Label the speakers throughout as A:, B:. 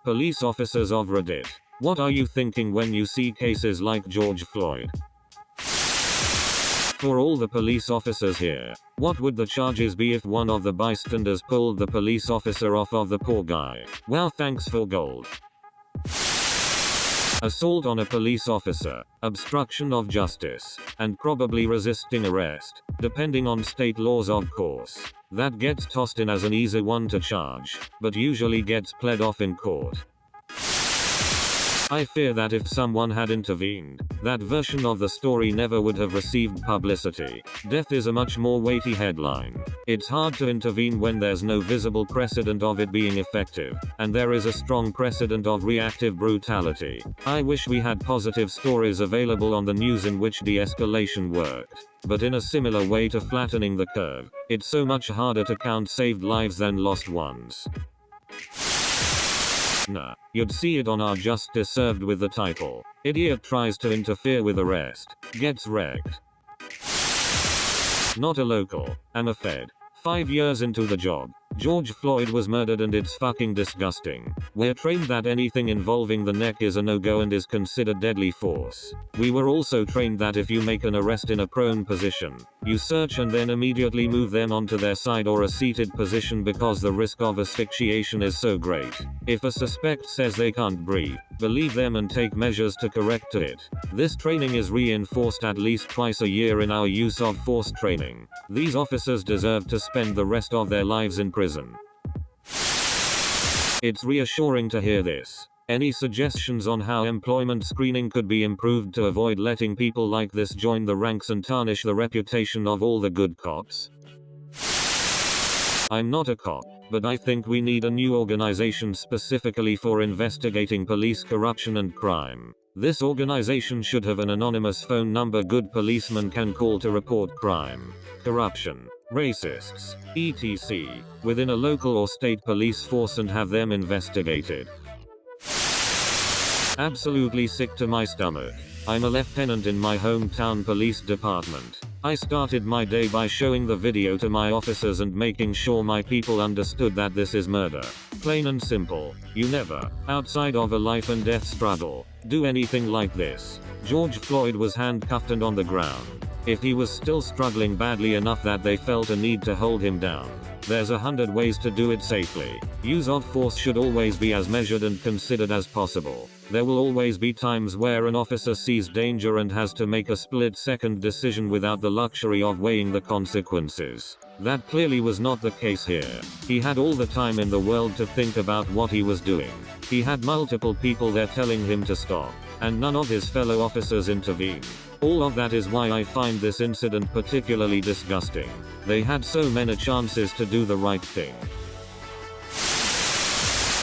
A: Police officers of Reddit. What are you thinking when you see cases like George Floyd? For all the police officers here, what would the charges be if one of the bystanders pulled the police officer off of the poor guy? Well, thanks for gold. Assault on a police officer, obstruction of justice, and probably resisting arrest, depending on state laws of course. That gets tossed in as an easy one to charge, but usually gets pled off in court. I fear that if someone had intervened, that version of the story never would have received publicity. Death is a much more weighty headline. It's hard to intervene when there's no visible precedent of it being effective, and there is a strong precedent of reactive brutality. I wish we had positive stories available on the news in which de-escalation worked. But in a similar way to flattening the curve, it's so much harder to count saved lives than lost ones. Nah, you'd see it on our Justice Served with the title. Idiot tries to interfere with arrest, gets wrecked. Not a local, I'm a Fed. 5 years into the job, George Floyd was murdered and it's fucking disgusting. We're trained that anything involving the neck is a no-go and is considered deadly force. We were also trained that if you make an arrest in a prone position, you search and then immediately move them onto their side or a seated position because the risk of asphyxiation is so great. If a suspect says they can't breathe, believe them and take measures to correct it. This training is reinforced at least twice a year in our use of force training. These officers deserve to spend the rest of their lives in prison. It's reassuring to hear this. Any suggestions on how employment screening could be improved to avoid letting people like this join the ranks and tarnish the reputation of all the good cops? I'm not a cop, but I think we need a new organization specifically for investigating police corruption and crime. This organization should have an anonymous phone number good policemen can call to report crime, corruption, racists, etc. within a local or state police force and have them investigated. Absolutely sick to my stomach. I'm a lieutenant in my hometown police department. I started my day by showing the video to my officers and making sure my people understood that this is murder. Plain and simple. You never, outside of a life and death struggle, do anything like this. George Floyd was handcuffed and on the ground. If he was still struggling badly enough that they felt a need to hold him down, there's 100 ways to do it safely. Use of force should always be as measured and considered as possible. There will always be times where an officer sees danger and has to make a split-second decision without the luxury of weighing the consequences. That clearly was not the case here. He had all the time in the world to think about what he was doing. He had multiple people there telling him to stop, and none of his fellow officers intervened. All of that is why I find this incident particularly disgusting. They had so many chances to do the right thing.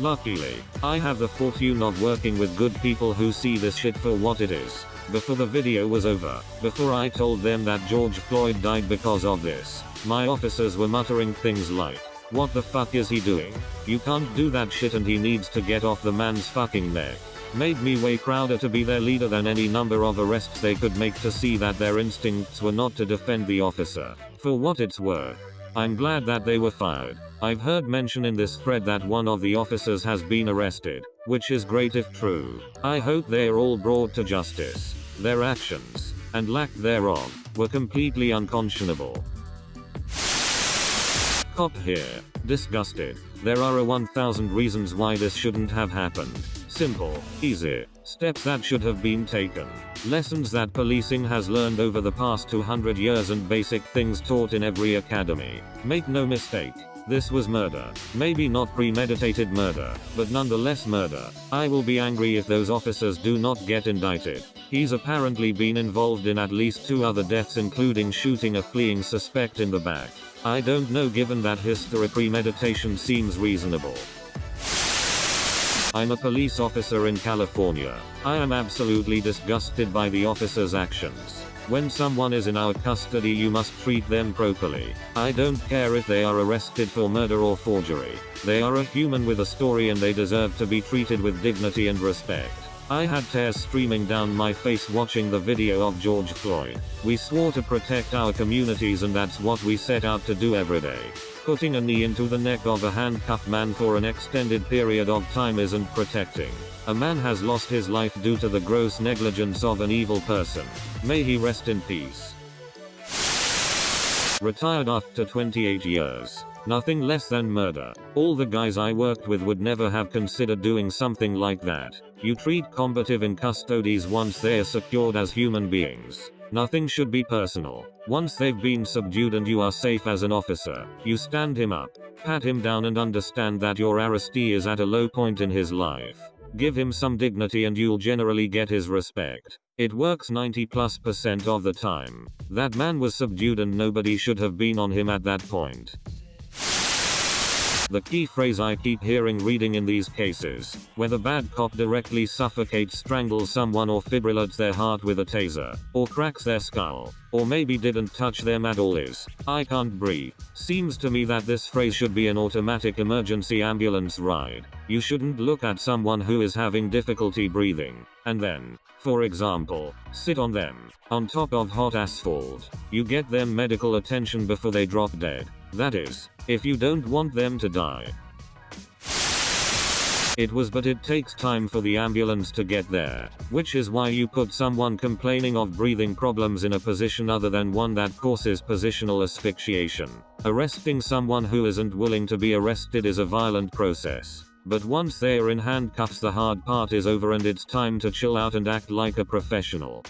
A: Luckily, I have the fortune of working with good people who see this shit for what it is. Before the video was over, before I told them that George Floyd died because of this, my officers were muttering things like, "What the fuck is he doing? You can't do that shit and he needs to get off the man's fucking neck." Made me way prouder to be their leader than any number of arrests they could make to see that their instincts were not to defend the officer. For what it's worth, I'm glad that they were fired. I've heard mention in this thread that one of the officers has been arrested, which is great if true. I hope they are all brought to justice. Their actions, and lack thereof, were completely unconscionable. Cop here. Disgusted. There are 1,000 reasons why this shouldn't have happened. Simple, easy, steps that should have been taken. Lessons that policing has learned over the past 200 years and basic things taught in every academy. Make no mistake, this was murder. Maybe not premeditated murder, but nonetheless murder. I will be angry if those officers do not get indicted. He's apparently been involved in at least 2 other deaths including shooting a fleeing suspect in the back. I don't know, given that history, premeditation seems reasonable. I'm a police officer in California. I am absolutely disgusted by the officer's actions. When someone is in our custody, you must treat them properly. I don't care if they are arrested for murder or forgery. They are a human with a story and they deserve to be treated with dignity and respect. I had tears streaming down my face watching the video of George Floyd. We swore to protect our communities, and that's what we set out to do every day. Putting a knee into the neck of a handcuffed man for an extended period of time isn't protecting. A man has lost his life due to the gross negligence of an evil person. May he rest in peace. Retired after 28 years. Nothing less than murder. All the guys I worked with would never have considered doing something like that. You treat combative in custodies once they are secured as human beings. Nothing should be personal. Once they've been subdued and you are safe as an officer, you stand him up, pat him down, and understand that your arrestee is at a low point in his life. Give him some dignity and you'll generally get his respect. It works 90+% of the time. That man was subdued and nobody should have been on him at that point. The key phrase I keep hearing reading in these cases, where the bad cop directly suffocates, strangles someone, or fibrillates their heart with a taser, or cracks their skull, or maybe didn't touch them at all, is, "I can't breathe." Seems to me that this phrase should be an automatic emergency ambulance ride. You shouldn't look at someone who is having difficulty breathing, and then, for example, sit on them, on top of hot asphalt. You get them medical attention before they drop dead. That is, if you don't want them to die. But it takes time for the ambulance to get there, which is why you put someone complaining of breathing problems in a position other than one that causes positional asphyxiation. Arresting someone who isn't willing to be arrested is a violent process. But once they are in handcuffs, the hard part is over and it's time to chill out and act like a professional.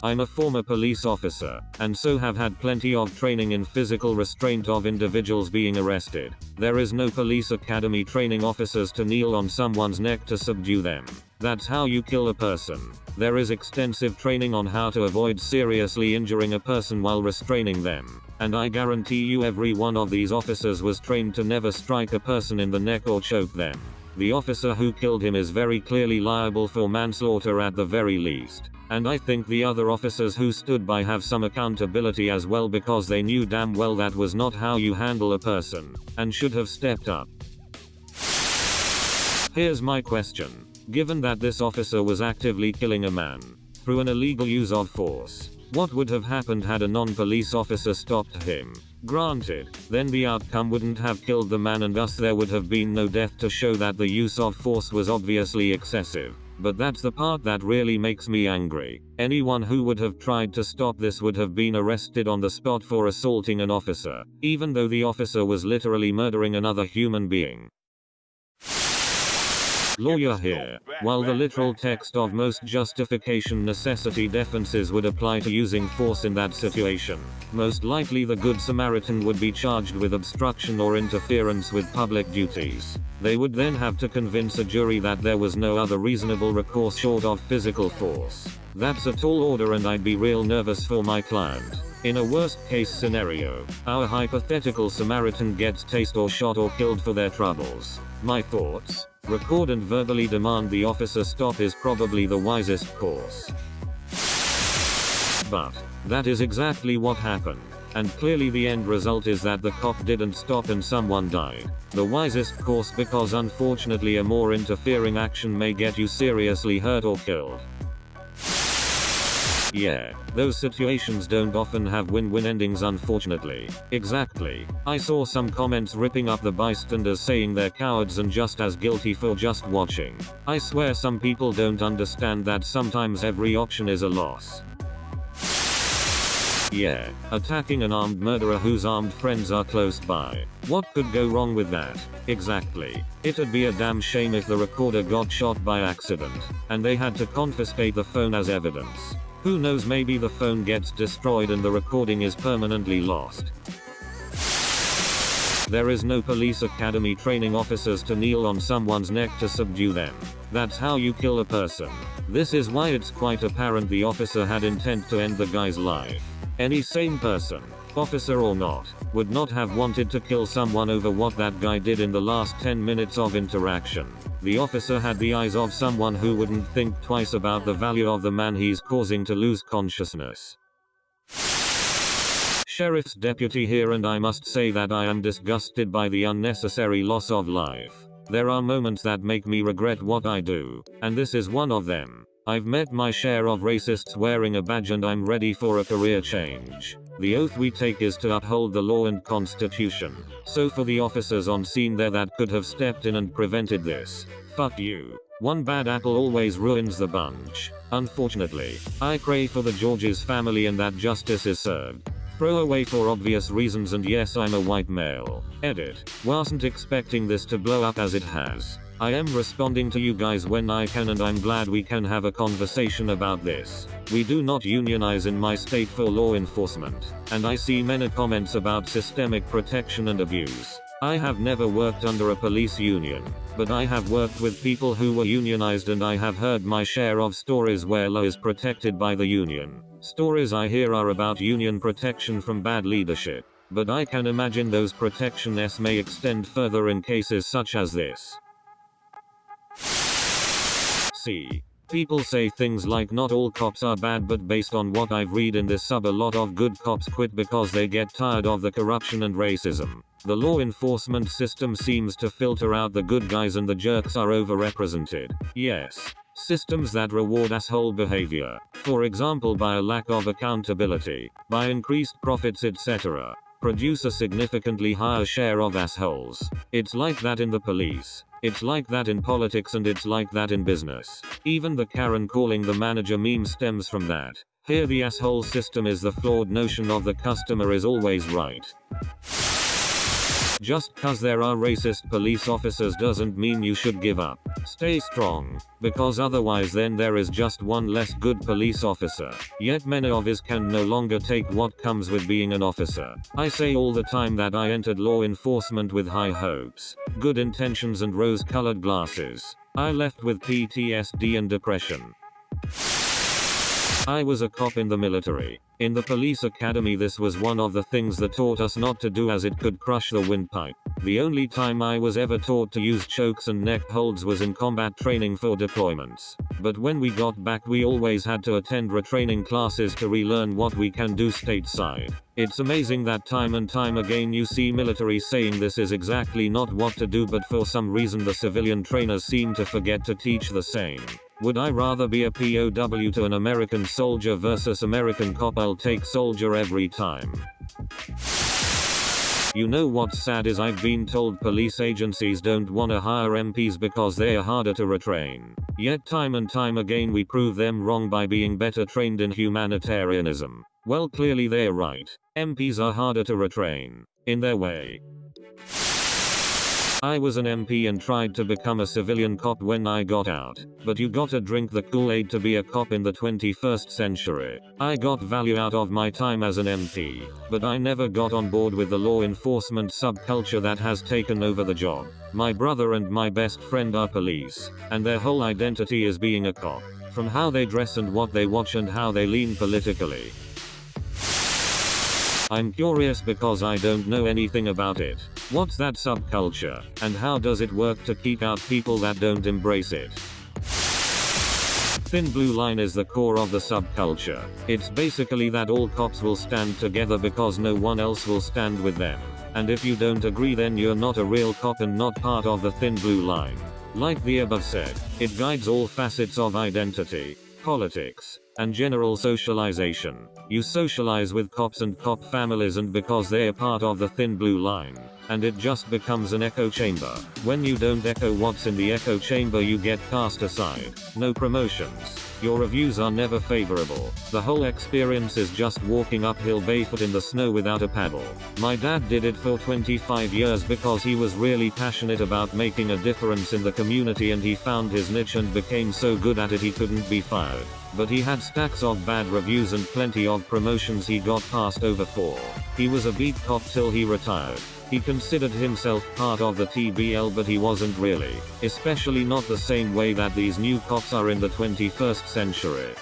A: I'm a former police officer, and so have had plenty of training in physical restraint of individuals being arrested. There is no police academy training officers to kneel on someone's neck to subdue them. That's how you kill a person. There is extensive training on how to avoid seriously injuring a person while restraining them. And I guarantee you every one of these officers was trained to never strike a person in the neck or choke them. The officer who killed him is very clearly liable for manslaughter at the very least. And I think the other officers who stood by have some accountability as well, because they knew damn well that was not how you handle a person, and should have stepped up. Here's my question. Given that this officer was actively killing a man, through an illegal use of force, what would have happened had a non-police officer stopped him? Granted, then the outcome wouldn't have killed the man and thus there would have been no death to show that the use of force was obviously excessive. But that's the part that really makes me angry. Anyone who would have tried to stop this would have been arrested on the spot for assaulting an officer, even though the officer was literally murdering another human being. Lawyer here. While the literal text of most justification necessity defenses would apply to using force in that situation, most likely the Good Samaritan would be charged with obstruction or interference with public duties. They would then have to convince a jury that there was no other reasonable recourse short of physical force. That's a tall order and I'd be real nervous for my client. In a worst case scenario, our hypothetical Samaritan gets tased or shot or killed for their troubles. My thoughts? Record and verbally demand the officer stop is probably the wisest course. But that is exactly what happened. And clearly the end result is that the cop didn't stop and someone died. The wisest course, because unfortunately a more interfering action may get you seriously hurt or killed. Yeah, those situations don't often have win-win endings, unfortunately. Exactly. I saw some comments ripping up the bystanders, saying they're cowards and just as guilty for just watching. I swear some people don't understand that sometimes every option is a loss. Yeah, attacking an armed murderer whose armed friends are close by. What could go wrong with that? Exactly. It'd be a damn shame if the recorder got shot by accident, and they had to confiscate the phone as evidence. Who knows, maybe the phone gets destroyed and the recording is permanently lost. There is no police academy training officers to kneel on someone's neck to subdue them. That's how you kill a person. This is why it's quite apparent the officer had intent to end the guy's life. Any sane person, officer or not, would not have wanted to kill someone over what that guy did in the last 10 minutes of interaction. The officer had the eyes of someone who wouldn't think twice about the value of the man he's causing to lose consciousness. Sheriff's deputy here, and I must say that I am disgusted by the unnecessary loss of life. There are moments that make me regret what I do, and this is one of them. I've met my share of racists wearing a badge and I'm ready for a career change. The oath we take is to uphold the law and constitution. So for the officers on scene there that could have stepped in and prevented this, fuck you. One bad apple always ruins the bunch. Unfortunately, I pray for the George's family and that justice is served. Throw away for obvious reasons, and yes, I'm a white male. Edit. Wasn't expecting this to blow up as it has. I am responding to you guys when I can, and I'm glad we can have a conversation about this. We do not unionize in my state for law enforcement, and I see many comments about systemic protection and abuse. I have never worked under a police union, but I have worked with people who were unionized, and I have heard my share of stories where law is protected by the union. Stories I hear are about union protection from bad leadership, but I can imagine those protections may extend further in cases such as this. See. People say things like not all cops are bad, but based on what I've read in this sub, a lot of good cops quit because they get tired of the corruption and racism. The law enforcement system seems to filter out the good guys and the jerks are overrepresented. Yes. Systems that reward asshole behavior, for example by a lack of accountability, by increased profits etc., produce a significantly higher share of assholes. It's like that in the police. It's like that in politics, and it's like that in business. Even the Karen calling the manager meme stems from that. Here the asshole system is the flawed notion of the customer is always right. Just cause there are racist police officers doesn't mean you should give up. Stay strong, because otherwise then there is just one less good police officer. Yet many of us can no longer take what comes with being an officer. I say all the time that I entered law enforcement with high hopes, good intentions and rose-colored glasses. I left with PTSD and depression. I was a cop in the military. In the police academy, this was one of the things that taught us not to do, as it could crush the windpipe. The only time I was ever taught to use chokes and neck holds was in combat training for deployments. But when we got back, we always had to attend retraining classes to relearn what we can do stateside. It's amazing that time and time again you see military saying this is exactly not what to do, but for some reason the civilian trainers seem to forget to teach the same. Would I rather be a POW to an American soldier versus American cop? I'll take soldier every time. You know what's sad is I've been told police agencies don't want to hire MPs because they are harder to retrain. Yet time and time again we prove them wrong by being better trained in humanitarianism. Well, clearly they're right. MPs are harder to retrain. In their way. I was an MP and tried to become a civilian cop when I got out, but you gotta drink the Kool-Aid to be a cop in the 21st century. I got value out of my time as an MP, but I never got on board with the law enforcement subculture that has taken over the job. My brother and my best friend are police, and their whole identity is being a cop, from how they dress and what they watch and how they lean politically. I'm curious because I don't know anything about it. What's that subculture, and how does it work to keep out people that don't embrace it? Thin blue line is the core of the subculture. It's basically that all cops will stand together because no one else will stand with them. And if you don't agree, then you're not a real cop and not part of the thin blue line. Like the above said, it guides all facets of identity, politics, and general socialization. You socialize with cops and cop families, and because they are part of the thin blue line, and it just becomes an echo chamber. When you don't echo what's in the echo chamber, you get cast aside. No promotions. Your reviews are never favorable. The whole experience is just walking uphill barefoot in the snow without a paddle. My dad did it for 25 years because he was really passionate about making a difference in the community, and he found his niche and became so good at it he couldn't be fired. But he had stacks of bad reviews and plenty of promotions he got passed over for. He was a beat cop till he retired. He considered himself part of the TBL, but he wasn't really. Especially not the same way that these new cops are in the 21st century.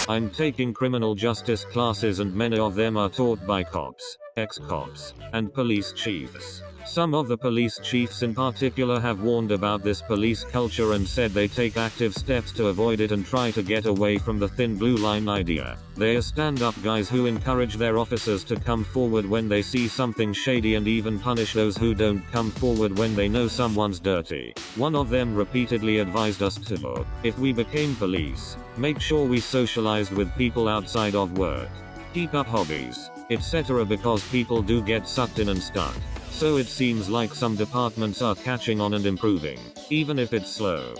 A: I'm taking criminal justice classes and many of them are taught by cops. ex-cops, and police chiefs. Some of the police chiefs in particular have warned about this police culture and said they take active steps to avoid it and try to get away from the thin blue line idea. They are stand-up guys who encourage their officers to come forward when they see something shady and even punish those who don't come forward when they know someone's dirty. One of them repeatedly advised us to, if we became police, make sure we socialized with people outside of work, keep up hobbies, etc. because people do get sucked in and stuck. So it seems like some departments are catching on and improving, even if it's slow.